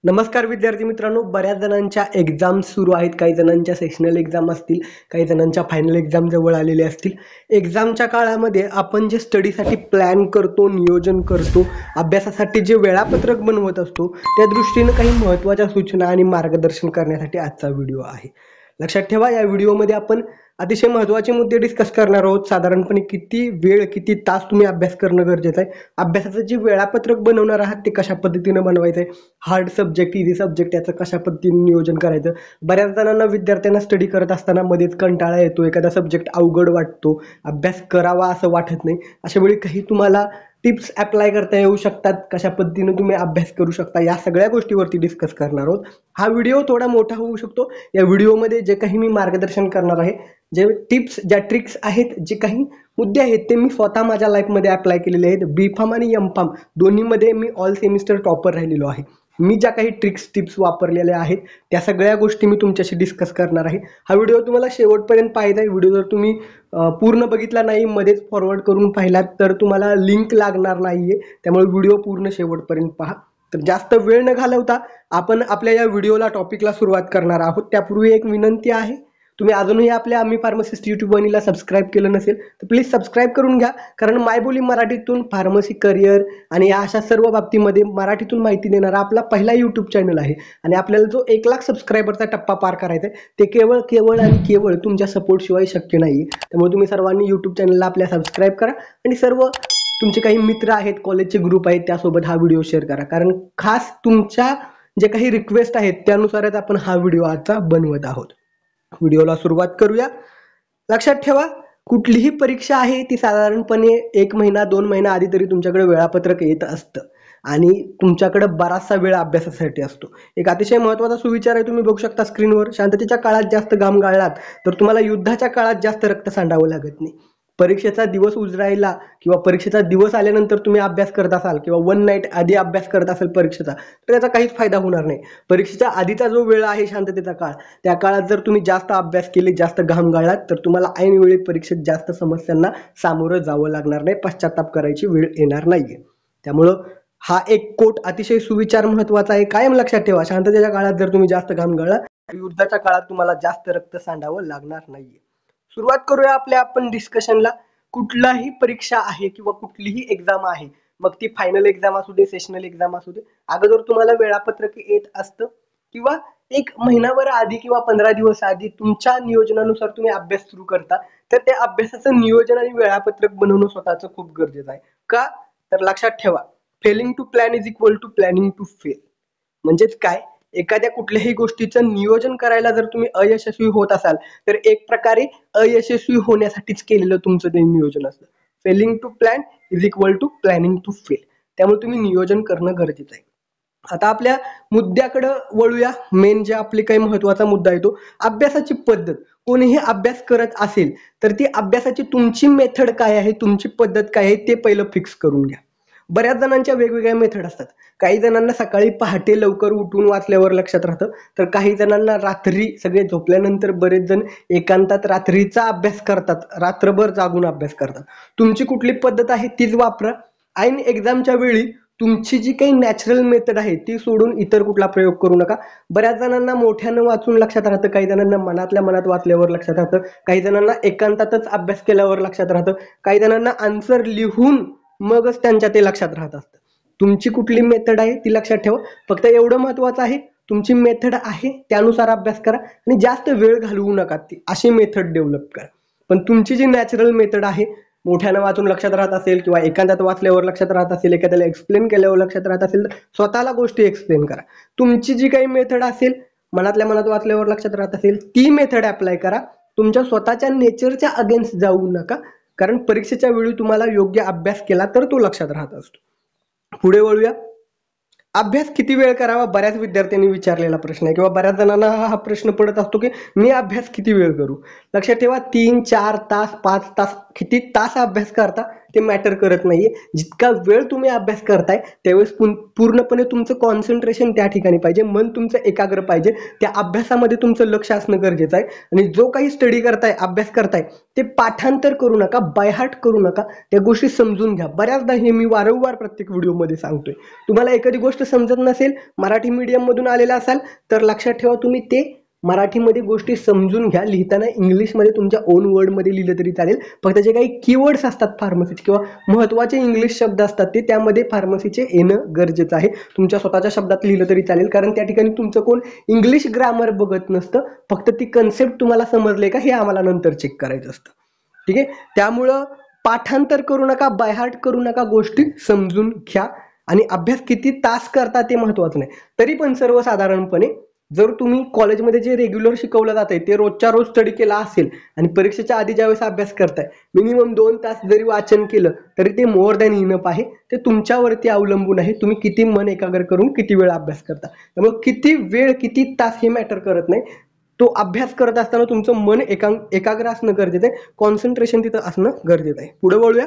नमस्कार विद्यार्थी मित्रांनो, बऱ्याच जणांच्या एक्झाम सुरू आहेत. काही जणांच्या सेशनल एक्झाम असतील, काही जणांच्या फायनल एक्झाम जवळ आलेले असतील. एक्झामच्या काळामध्ये आपण जे स्टडीसाठी प्लॅन करतो, नियोजन करतो, अभ्यासासाठी जे वेळापत्रक बनवत असतो, त्या दृष्टीनं काही महत्त्वाच्या सूचना आणि मार्गदर्शन करण्यासाठी आजचा व्हिडिओ आहे. लक्षात ठेवा, या व्हिडिओमध्ये आपण अतिशय महत्त्वाचे मुद्दे डिस्कस करणार आहोत. साधारणपणे किती वेळ, किती तास तुम्ही अभ्यास करणं गरजेचं आहे, अभ्यासाचं जे वेळापत्रक बनवणार आहात ते कशा पद्धतीनं बनवायचं आहे, हार्ड सब्जेक्ट, इझी सब्जेक्ट याचं कशा पद्धतीने नियोजन करायचं. बऱ्याच जणांना, विद्यार्थ्यांना स्टडी करत असताना मध्येच कंटाळा येतो, एखादा सब्जेक्ट अवघड वाटतो, अभ्यास करावा असं वाटत नाही. अशा वेळी काही तुम्हाला टिप्स अप्लाय करता येऊ शकतात, कशा पद्धतीने तुम्ही अभ्यास करू शकता, या सगळ्या गोष्टीवरती डिस्कस करणार आहोत. हा व्हिडिओ थोडा मोठा होऊ शकतो. या व्हिडिओमध्ये जे काही मी मार्गदर्शन करणार आहे, जे टिप्स, ज्या ट्रिक्स आहेत, जे काही मुद्दे आहेत, ते मी स्वतः माझ्या लाईफमध्ये अप्लाय केलेले आहेत. B.Pharm आणि M.Pharm दोन्हीमध्ये मी ऑल सेमिस्टर टॉपर राहिलेलो आहे. मी ज्या काही ट्रिक्स, टिप्स वापरलेल्या आहेत, त्या सगळ्या गोष्टी मी तुमच्याशी डिस्कस करणार आहे. हा व्हिडिओ तुम्हाला शेवटपर्यंत पाहायचा आहे. व्हिडिओ जर तुम्ही पूर्ण बघितला नाही, मध्येच फॉरवर्ड करून पाहिलात, तर तुम्हाला लिंक लागणार नाहीये. त्यामुळे व्हिडिओ पूर्ण शेवटपर्यंत पहा. तर जास्त वेळ न घालवता आपण आपल्या या व्हिडिओला, टॉपिकला सुरुवात करणार आहोत. त्यापूर्वी एक विनंती आहे, तुम्ही अजूनही आपल्या आम्ही फार्मसिस्ट यूट्यूब वाहिनीला सबस्क्राईब केलं नसेल तर प्लीज सबस्क्राईब करून घ्या. कारण मायबोली मराठीतून फार्मसी करिअर आणि या अशा सर्व बाबतीमध्ये मराठीतून माहिती देणारा आपला पहिला यूट्यूब चॅनल आहे. आणि आपल्याला जो 1 लाख सबस्क्रायबरचा टप्पा पार करायचा आहे, ते केवळ तुमच्या सपोर्टशिवाय शक्य नाही. त्यामुळे तुम्ही सर्वांनी यूट्यूब चॅनलला आपल्या सबस्क्राईब करा आणि सर्व तुमचे काही मित्र आहेत, कॉलेजचे ग्रुप आहेत, त्यासोबत हा व्हिडिओ शेअर करा. कारण खास तुमच्या जे काही रिक्वेस्ट आहेत त्यानुसारच आपण हा व्हिडिओ आजचा बनवत आहोत. व्हिडिओला सुरुवात करूया. लक्षात ठेवा, कुठलीही परीक्षा आहे ती साधारणपणे 1 महिना 2 महिना आधी तरी तुमच्याकडे वेळापत्रक येत असतं आणि तुमच्याकडे बराचसा वेळ अभ्यासासाठी असतो. एक अतिशय महत्त्वाचा सुविचार आहे, तुम्ही बघू शकता स्क्रीनवर. शांततेच्या काळात जास्त घाम गाळलात तर तुम्हाला युद्धाच्या काळात जास्त रक्त सांडावं लागत नाही. परीक्षेचा दिवस उजळायला किंवा परीक्षेचा दिवस आल्यानंतर तुम्ही अभ्यास करत असाल किंवा 1 नाईट आधी अभ्यास करत असाल परीक्षेचा, तर त्याचा काहीच फायदा होणार नाही. परीक्षेच्या आधीचा जो वेळ आहे, शांततेचा काळ, त्या काळात जर तुम्ही जास्त अभ्यास केले, जास्त घाम गाळलात, तर तुम्हाला ऐनवेळी परीक्षेत जास्त समस्यांना सामोरं जावं लागणार नाही, पश्चाताप करायची वेळ येणार नाहीये. त्यामुळं हा एक कोट, अतिशय सुविचार महत्वाचा आहे, कायम लक्षात ठेवा. शांततेच्या काळात जर तुम्ही जास्त घाम गाळला, युद्धाच्या काळात तुम्हाला जास्त रक्त सांडावं लागणार नाहीये. सुरुवात करूया आपल्या आपण डिस्कशनला. कुठलाही परीक्षा आहे किंवा कुठलीही एक्झाम आहे, मग ती फायनल एक्झाम असू दे, सेशनल एक्झाम असू दे, अगोदर तुम्हाला वेळापत्रक येत असतं किंवा 1 महिनाभर आधी किंवा 15 दिवस आधी तुमच्या नियोजनानुसार तुम्ही अभ्यास सुरू करता. तर त्या अभ्यासाचं नियोजन आणि वेळापत्रक बनवणं स्वतःचं खूप गरजेचं आहे. का? तर लक्षात ठेवा, failing to plan is equal to planning to fail. म्हणजेच काय, एखाद्या कुठल्याही गोष्टीचं नियोजन करायला जर तुम्ही अयशस्वी होत असाल, तर एक प्रकारे अयशस्वी होण्यासाठीच केलेलं तुमचं ते नियोजन असतं. Failing to plan is equal to planning to fail. त्यामुळे तुम्ही नियोजन करणं गरजेचं आहे. आता आपल्या मुद्द्याकडे वळूया. मेन जे आपले काही महत्वाचा मुद्दा आहे तो अभ्यासाची पद्धत. कोणीही अभ्यास करत असेल तर ती अभ्यासाची तुमची मेथड काय आहे, तुमची पद्धत काय आहे, ते पहिलं फिक्स करून घ्या. बऱ्याच जणांच्या वेगवेगळ्या मेथड असतात. काही जणांना सकाळी पहाटे लवकर उठून वाचल्यावर लक्षात राहतं, तर काही जणांना रात्री सगळे झोपल्यानंतर बरेच जण एकांतात रात्रीचा अभ्यास करतात, रात्रभर जागून अभ्यास करतात. तुमची कुठली पद्धत आहे तीच वापरा. ऐन एक्झामच्या वेळी तुमची जी काही नॅचरल मेथड आहे ती सोडून इतर कुठला प्रयोग करू नका. बऱ्याच जणांना मोठ्यानं वाचून लक्षात राहतं, काही जणांना मनातल्या मनात वाचल्यावर लक्षात राहतं, काही जणांना एकांतातच अभ्यास केल्यावर लक्षात राहतं, काही जणांना आन्सर लिहून मगच त्यांच्या ते लक्षात राहत असतं. तुमची कुठली मेथड आहे ती लक्षात ठेवा. फक्त एवढं महत्वाचं आहे, तुमची मेथड आहे त्यानुसार अभ्यास करा आणि जास्त वेळ घालवू नका, ती अशी मेथड डेव्हलप करा. पण तुमची जी नॅचरल मेथड आहे, मोठ्यानं वाचून लक्षात राहत असेल किंवा एकांतात वाचल्यावर लक्षात राहत असेल, एखाद्याला एक्सप्लेन केल्यावर लक्षात राहत असेल, तर स्वतःला गोष्टी एक्सप्लेन करा. तुमची जी काही मेथड असेल, मनातल्या मनात वाचल्यावर लक्षात राहत असेल, ती मेथड अप्लाय करा. तुमच्या स्वतःच्या नेचरच्या अगेन्स्ट जाऊ नका. कारण परीक्षेच्या वेळी तुम्हाला योग्य अभ्यास केला तर तो लक्षात राहत असतो. पुढे वळूया. अभ्यास किती वेळ करावा, बऱ्याच विद्यार्थ्यांनी विचारलेला प्रश्न आहे किंवा बऱ्याच जणांना हा प्रश्न पडत असतो की मी अभ्यास किती वेळ करू. लक्षात ठेवा, 3, 4 तास, 5 तास, किती तास अभ्यास करता ते मॅटर करत नाहीये. जितका वेळ तुम्ही अभ्यास करताय त्यावेळेस पूर्णपणे तुमचं कॉन्सन्ट्रेशन त्या ठिकाणी पाहिजे, मन तुमचं एकाग्र पाहिजे, त्या अभ्यासामध्ये तुमचं लक्ष असणं गरजेचं आहे. आणि जो काही स्टडी करताय, अभ्यास करताय, ते पाठांतर करू नका, बायहार्ट करू नका, त्या गोष्टी समजून घ्या. बऱ्याचदा हे मी वारंवार प्रत्येक व्हिडिओमध्ये सांगतोय. तुम्हाला एखादी गोष्ट समजत नसेल, मराठी मीडियम मधून आलेला असाल तर लक्षात ठेवा, तुम्ही ते मराठीमध्ये गोष्टी समजून घ्या. लिहिताना इंग्लिशमध्ये तुमच्या ओन वर्डमध्ये लिहिलं तरी चालेल. फक्त जे काही कीवर्ड्स असतात फार्मसीचे किंवा महत्त्वाचे इंग्लिश शब्द असतात ते त्यामध्ये फार्मसीचे येणं गरजेचं आहे. तुमच्या स्वतःच्या शब्दात लिहिलं तरी चालेल, कारण त्या ठिकाणी तुमचं कोण इंग्लिश ग्रामर बघत नसतं. फक्त ती कन्सेप्ट तुम्हाला समजले का हे आम्हाला नंतर चेक करायचं असतं. ठीक आहे, त्यामुळं पाठांतर करू नका, बायहार्ट करू नका, गोष्टी समजून घ्या. आणि अभ्यास किती तास करता ते महत्त्वाचं नाही. तरी पण सर्वसाधारणपणे जर तुम्ही कॉलेजमध्ये जे रेग्युलर शिकवलं जात आहे ते रोजच्या रोज स्टडी केला असेल आणि परीक्षेच्या आधी ज्यावेळेस अभ्यास करताय मिनिमम 2 तास जरी वाचन केलं तरी ते मोर दॅन इनफ आहे. ते तुमच्यावरती अवलंबून आहे, तुम्ही किती मन एकाग्र करून किती वेळ अभ्यास करता. त्यामुळे किती वेळ किती तास हे मॅटर करत नाही. तो अभ्यास करत असताना तुमचं मन एकाग्र असणं गरजेचं आहे, कॉन्सन्ट्रेशन तिथं असणं गरजेचं आहे. पुढे वळूया.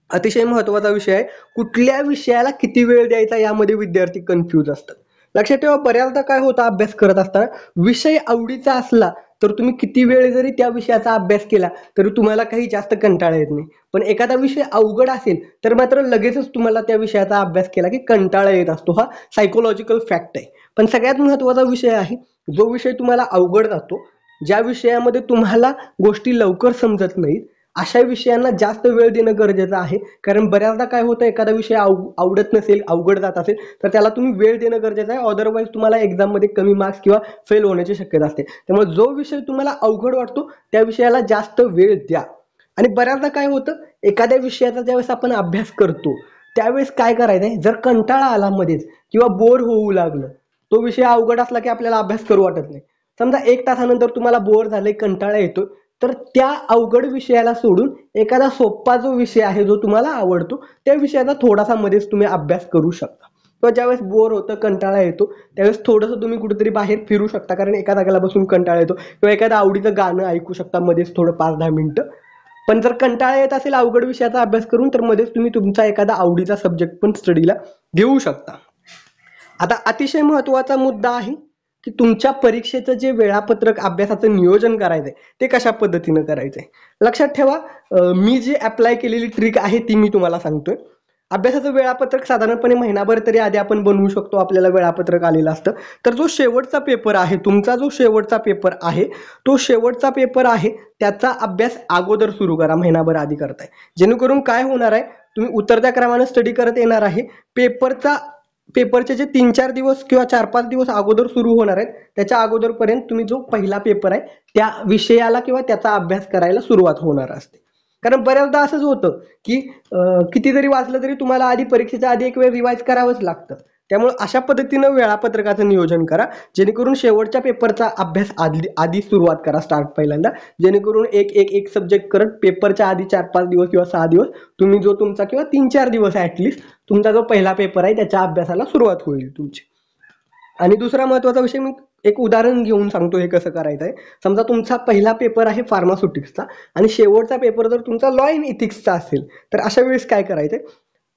अतिशय महत्त्वाचा विषय आहे, कुठल्या विषयाला किती वेळ द्यायचा यामध्ये विद्यार्थी कन्फ्यूज असतात. लक्षात ठेवा, बऱ्याचदा काय होतं अभ्यास करत असताना विषय आवडीचा असला तर तुम्ही किती वेळ जरी त्या विषयाचा अभ्यास केला तरी तुम्हाला काही जास्त कंटाळा येत नाही. पण एखादा विषय अवघड असेल तर मात्र लगेचच तुम्हाला त्या विषयाचा अभ्यास केला की कंटाळा येत असतो. हा सायकोलॉजिकल फॅक्ट आहे. पण सगळ्यात महत्त्वाचा विषय आहे, जो विषय तुम्हाला अवघड जातो, ज्या विषयामध्ये तुम्हाला गोष्टी लवकर समजत नाहीत, अशा विषयांना जास्त वेळ देणं गरजेचं आहे. कारण बऱ्याचदा काय होतं, एखादा विषय आवडत नसेल, अवघड जात असेल तर त्याला तुम्ही वेळ देणं गरजेचं आहे. अदरवाईज तुम्हाला एक्झाममध्ये कमी मार्क्स किंवा फेल होण्याची शक्यता असते. त्यामुळे जो विषय तुम्हाला अवघड वाटतो त्या विषयाला जास्त वेळ द्या. आणि बऱ्याचदा काय होतं, एखाद्या विषयाचा ज्यावेळेस आपण अभ्यास करतो त्यावेळेस काय करायचंय, जर कंटाळा आला मध्येच किंवा बोर होऊ लागलं, तो विषय अवघड असला की आपल्याला अभ्यास करू वाटत नाही. समजा 1 तासानंतर तुम्हाला बोर झालंय, कंटाळा येतो, तर त्या अवघड विषयाला सोडून एखादा सोपा जो विषय आहे जो तुम्हाला आवडतो त्या विषयाचा थोडासा मध्येच तुम्ही अभ्यास करू शकता. किंवा ज्यावेळेस बोर होतं, कंटाळा येतो, त्यावेळेस थोडंसं तुम्ही कुठेतरी बाहेर फिरू शकता, कारण एका जागेला बसून कंटाळा येतो. किंवा एखादं आवडीचं गाणं ऐकू शकता मध्येच थोडं 5-10 मिनिटं. पण जर कंटाळा येत असेल अवघड विषयाचा अभ्यास करून तर मध्येच तुम्ही तुमचा एखादा आवडीचा सब्जेक्ट पण स्टडीला घेऊ शकता. आता अतिशय महत्त्वाचा मुद्दा आहे की तुमच्या परीक्षेचं जे वेळापत्रक, अभ्यासाचं नियोजन करायचंय ते कशा पद्धतीनं करायचंय. लक्षात ठेवा, मी जे अप्लाय केलेली ट्रिक आहे ती मी तुम्हाला सांगतोय. अभ्यासाचं वेळापत्रक साधारणपणे महिनाभर तरी आधी आपण बनवू शकतो, आपल्याला वेळापत्रक आलेलं असतं. तर जो शेवटचा पेपर आहे, तुमचा जो शेवटचा पेपर आहे, तो शेवटचा पेपर आहे त्याचा अभ्यास अगोदर सुरू करा, महिनाभर आधी करताय. जेणेकरून काय होणार आहे, तुम्ही उतरत्या क्रमाने स्टडी करत येणार आहे. पेपरचे जे 3-4 दिवस किंवा 4-5 दिवस अगोदर सुरू होणार आहेत त्याच्या अगोदरपर्यंत तुम्ही जो पहिला पेपर आहे त्या विषयाला किंवा त्याचा अभ्यास करायला सुरुवात होणार असते. कारण बऱ्याचदा असंच होतं की किती जरी वाचलं तरी तुम्हाला आधी परीक्षेच्या आधी एक वेळ रिवाइज करावंच लागतं. त्यामुळे अशा पद्धतीनं वेळापत्रकाचं नियोजन करा, जेणेकरून शेवटच्या पेपरचा अभ्यास आधी सुरुवात करा, स्टार्ट पहिल्यांदा. जेणेकरून एक सब्जेक्ट करत पेपरच्या आधी 4-5 दिवस किंवा 6 दिवस तुम्ही जो तुमचा किंवा 3-4 दिवस ॲटलिस्ट तुमचा जो पहिला पेपर आहे त्याच्या अभ्यासाला सुरुवात होईल तुमची. आणि दुसरा महत्त्वाचा विषय, मी एक उदाहरण घेऊन सांगतो हे कसं करायचं आहे. समजा तुमचा पहिला पेपर आहे फार्मास्युटिक्सचा आणि शेवटचा पेपर जर तुमचा लॉ अँड इथिक्सचा असेल तर अशा वेळेस काय करायचंय,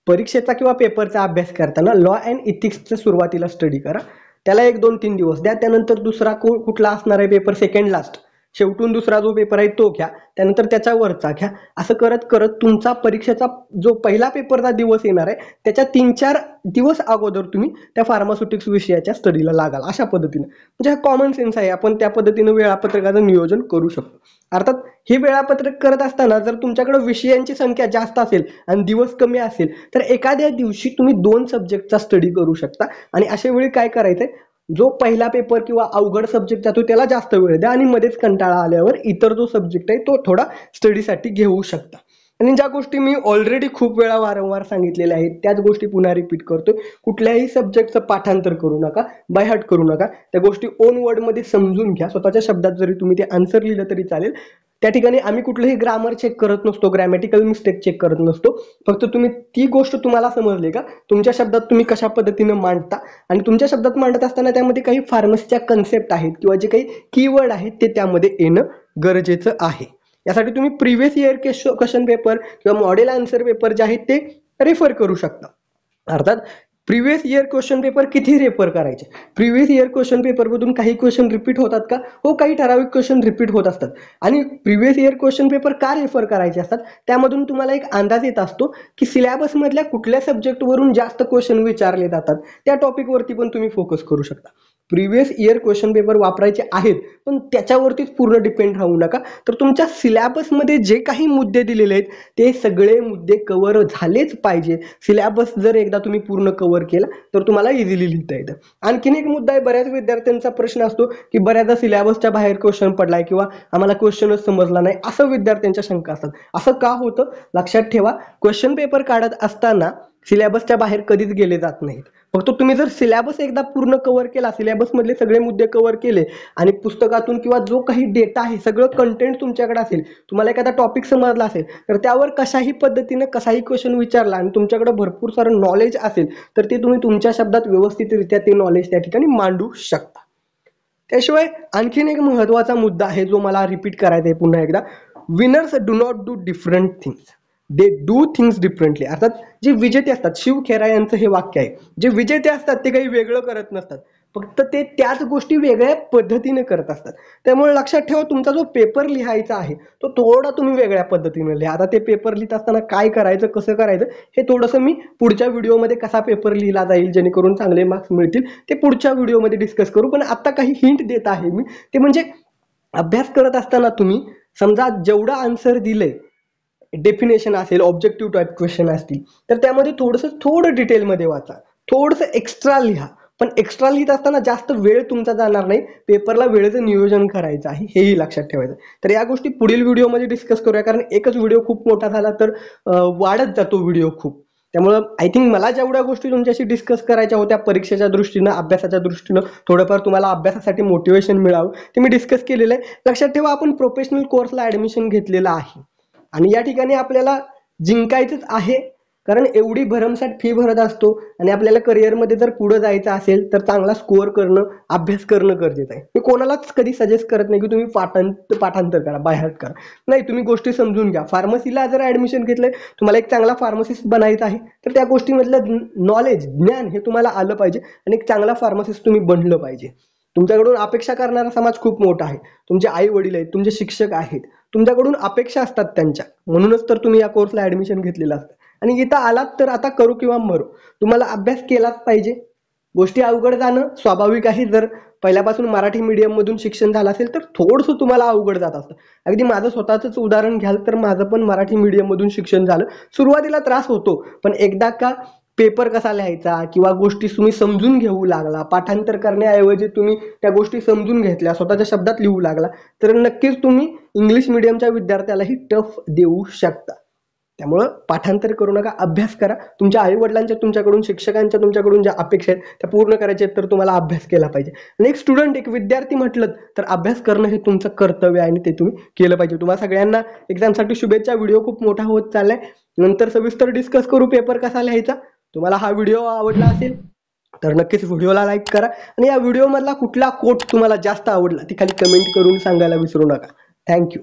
परीक्षेचा किंवा पेपरचा अभ्यास करताना लॉ अँड इथिक्सचं सुरुवातीला स्टडी करा, त्याला 1-2-3 दिवस द्या. त्यानंतर दुसरा कुठला असणार आहे पेपर, सेकंड लास्ट, शेवटून दुसरा जो पेपर आहे तो घ्या, त्यानंतर त्याच्या वरचा घ्या. असं करत करत तुमचा परीक्षेचा जो पहिला पेपरचा दिवस येणार आहे त्याच्या 3-4 दिवस अगोदर तुम्ही त्या फार्मास्युटिक्स विषयाच्या स्टडीला लागाल. अशा पद्धतीनं, म्हणजे हा कॉमन सेन्स आहे, आपण त्या पद्धतीनं वेळापत्रकाचं नियोजन करू शकतो. अर्थात हे वेळापत्रक करत असताना जर तुमच्याकडे विषयांची संख्या जास्त असेल आणि दिवस कमी असेल तर एखाद्या दिवशी तुम्ही 2 सब्जेक्टचा स्टडी करू शकता. आणि अशा वेळी काय करायचंय, जो पहिला पेपर किंवा अवघड सब्जेक्ट जातो त्याला जास्त वेळ द्या आणि मध्येच कंटाळा आल्यावर इतर जो सब्जेक्ट आहे तो थोडा स्टडीसाठी घेऊ शकता. आणि ज्या गोष्टी मी ऑलरेडी खूप वेळा वारंवार सांगितलेल्या आहेत त्याच गोष्टी पुन्हा रिपीट करतोय. कुठल्याही सब्जेक्टचं पाठांतर करू नका, बायहार्ट करू नका, त्या गोष्टी ओन वर्डमध्ये समजून घ्या. स्वतःच्या शब्दात जरी तुम्ही ते आन्सर लिहिलं तरी चालेल. त्या ठिकाणी आम्ही कुठलंही ग्रामर चेक करत नसतो, ग्रॅमॅटिकल मिस्टेक चेक करत नसतो. फक्त तुम्ही ती गोष्ट तुम्हाला समजली का, तुमच्या शब्दात तुम्ही कशा पद्धतीनं मांडता, आणि तुमच्या शब्दात मांडत असताना त्यामध्ये काही फार्मसीच्या कन्सेप्ट आहेत किंवा जे काही कीवर्ड आहेत ते त्यामध्ये येणं गरजेचं आहे. यासाठी तुम्ही प्रिव्हियस इयर क्वेश्चन पेपर किंवा मॉडेल आन्सर पेपर जे आहेत ते रेफर करू शकता. अर्थात प्रिव्हियस इयर क्वेश्चन पेपर किती रेफर करायचे? प्रिव्हियस इयर क्वेश्चन पेपरमधून काही क्वेश्चन रिपीट होतात का? हो, काही ठराविक क्वेश्चन रिपीट होत असतात. आणि प्रिव्हियस इयर क्वेश्चन पेपर का रेफर करायचे असतात? त्यामधून तुम्हाला एक अंदाज येत असतो की सिलेबसमधल्या कुठल्या सब्जेक्टवरून जास्त क्वेश्चन विचारले जातात, त्या टॉपिकवरती पण तुम्ही फोकस करू शकता. प्रिव्हियस इयर क्वेश्चन पेपर वापरायचे आहेत, पण त्याच्यावरतीच पूर्ण डिपेंड राहू नका. तर तुमच्या सिलेबसमध्ये जे काही मुद्दे दिलेले आहेत ते सगळे मुद्दे कव्हर झालेच पाहिजे. सिलेबस जर एकदा तुम्ही पूर्ण कव्हर केला तर तुम्हाला इझिली लिहिता येतं. आणखीन एक मुद्दा आहे, बऱ्याच विद्यार्थ्यांचा प्रश्न असतो की बऱ्याचदा सिलेबसच्या बाहेर क्वेश्चन पडलाय किंवा आम्हाला क्वेश्चनच समजला नाही, असं विद्यार्थ्यांच्या शंका असतात. असं का होतं? लक्षात ठेवा, क्वेश्चन पेपर काढत असताना सिलेबसच्या बाहेर कधीच गेले जात नाहीत. फक्त तुम्ही जर सिलेबस एकदा पूर्ण कव्हर केला, सिलेबस मधले सगळे मुद्दे कव्हर केले आणि पुस्तकातून किंवा जो काही डेटा आहे सगळं कंटेंट तुमच्याकडे असेल, तुम्हाला एखादा टॉपिक समजला असेल तर त्यावर कशाही पद्धतीने कसाही क्वेश्चन विचारला आणि तुमच्याकडे भरपूर सारं नॉलेज असेल तर ते तुम्ही तुमच्या शब्दात व्यवस्थितरित्या ते नॉलेज त्या ठिकाणी मांडू शकता. त्याशिवाय आणखीन एक महत्त्वाचा मुद्दा आहे जो मला रिपीट करायचा आहे पुन्हा एकदा, winners do not do different things, they do things differently. अर्थात जे विजेते असतात, शिव खेरा यांचं हे वाक्य आहे, जे विजेते असतात ते काही वेगळं करत नसतात, फक्त ते त्याच गोष्टी वेगळ्या पद्धतीने करत असतात. त्यामुळे लक्षात ठेवा, तुमचा जो पेपर लिहायचा आहे तो थोडा तुम्ही वेगळ्या पद्धतीने लिहा. आता ते पेपर लिहित असताना काय करायचं, कसं करायचं हे थोडंसं मी पुढच्या व्हिडिओमध्ये कसा पेपर लिहिला जाईल जेणेकरून चांगले मार्क्स मिळतील ते पुढच्या व्हिडिओमध्ये डिस्कस करू. पण आता काही हिंट देत आहे मी, ते म्हणजे अभ्यास करत असताना तुम्ही समजा जेवढं आन्सर दिलंय, डेफिनेशन असेल, ऑब्जेक्टिव्ह टाईप क्वेश्चन असतील, तर त्यामध्ये थोडं डिटेलमध्ये वाचा, थोडंसं एक्स्ट्रा लिहा. पण एक्स्ट्रा लिहित असताना जास्त वेळ तुमचा जाणार नाही, पेपरला वेळेचं नियोजन करायचं आहे, हेही लक्षात ठेवायचं. तर या गोष्टी पुढील व्हिडिओमध्ये डिस्कस करूया, कारण एकच व्हिडिओ खूप मोठा झाला तर वाढत जातो व्हिडिओ खूप. त्यामुळं आय थिंक मला जेवढ्या गोष्टी तुमच्याशी डिस्कस करायच्या होत्या परीक्षेच्या दृष्टीनं, अभ्यासाच्या दृष्टीनं, थोडंफार तुम्हाला अभ्यासासाठी मोटिवेशन मिळावं ते मी डिस्कस केलेलं आहे. लक्षात ठेवा, आपण प्रोफेशनल कोर्सला ॲडमिशन घेतलेलं आहे आणि या ठिकाणी आपल्याला जिंकायचंच आहे, कारण एवढी भरमसाठ फी भरत असतो आणि आपल्याला करिअरमध्ये जर पुढे जायचं असेल तर चांगला स्कोअर करणं, अभ्यास करणं गरजेचं आहे. मी कोणालाच कधी सजेस्ट करत नाही की तुम्ही पाठांतर करा, बाहेर करा, नाही, तुम्ही गोष्टी समजून घ्या. फार्मसीला जर ॲडमिशन घेतलंय, तुम्हाला एक चांगला फार्मसिस्ट बनायचं आहे तर त्या गोष्टीमधलं नॉलेज, ज्ञान हे तुम्हाला आलं पाहिजे आणि एक चांगला फार्मसिस्ट तुम्ही बनलं पाहिजे. तुमच्याकडून अपेक्षा करणारा समाज खूप मोठा आहे, तुमचे आई वडील आहेत, तुमचे शिक्षक आहेत, तुमच्याकडून अपेक्षा असतात त्यांच्या, म्हणूनच तर तुम्ही या कोर्सला ॲडमिशन घेतलेलं असतं. आणि इथं आलात तर आता करू किंवा मरू, तुम्हाला अभ्यास केलाच पाहिजे. गोष्टी अवघड जाणं स्वाभाविक आहे, जर पहिल्यापासून मराठी मीडियम मधून शिक्षण झालं असेल तर थोडंसं तुम्हाला अवघड जात असतं. अगदी माझं स्वतःच उदाहरण घ्याल तर माझं पण मराठी मीडियम मधून शिक्षण झालं. सुरुवातीला त्रास होतो, पण एकदा का पेपर कसा लिहायचा किंवा गोष्टी तुम्ही समजून घेऊ लागला, पाठांतर करण्याऐवजी तुम्ही त्या गोष्टी समजून घेतल्या, स्वतःच्या शब्दात लिहू लागला, तर नक्कीच तुम्ही इंग्लिश मीडियमच्या विद्यार्थ्यालाही टफ देऊ शकता. त्यामुळं पाठांतर करू नका, अभ्यास करा. तुमच्या आई वडिलांच्या, तुमच्याकडून, शिक्षकांच्या तुमच्याकडून ज्या अपेक्षा आहेत त्या पूर्ण करायच्या आहेत, तर तुम्हाला अभ्यास केला पाहिजे. आणि एक स्टुडंट, एक विद्यार्थी म्हटलं तर अभ्यास करणं हे तुमचं कर्तव्य आहे आणि ते तुम्ही केलं पाहिजे. तुम्हाला सगळ्यांना एक्झामसाठी शुभेच्छा. व्हिडिओ खूप मोठा होत चाललाय, नंतर सविस्तर डिस्कस करू पेपर कसा लिहायचा. तुम्हाला हा व्हिडिओ आवडला असेल तर नक्कीच व्हिडिओला लाईक करा आणि या व्हिडिओमधला कुठला कोट तुम्हाला जास्त आवडला ती खाली कमेंट करून सांगायला विसरू नका. थँक्यू.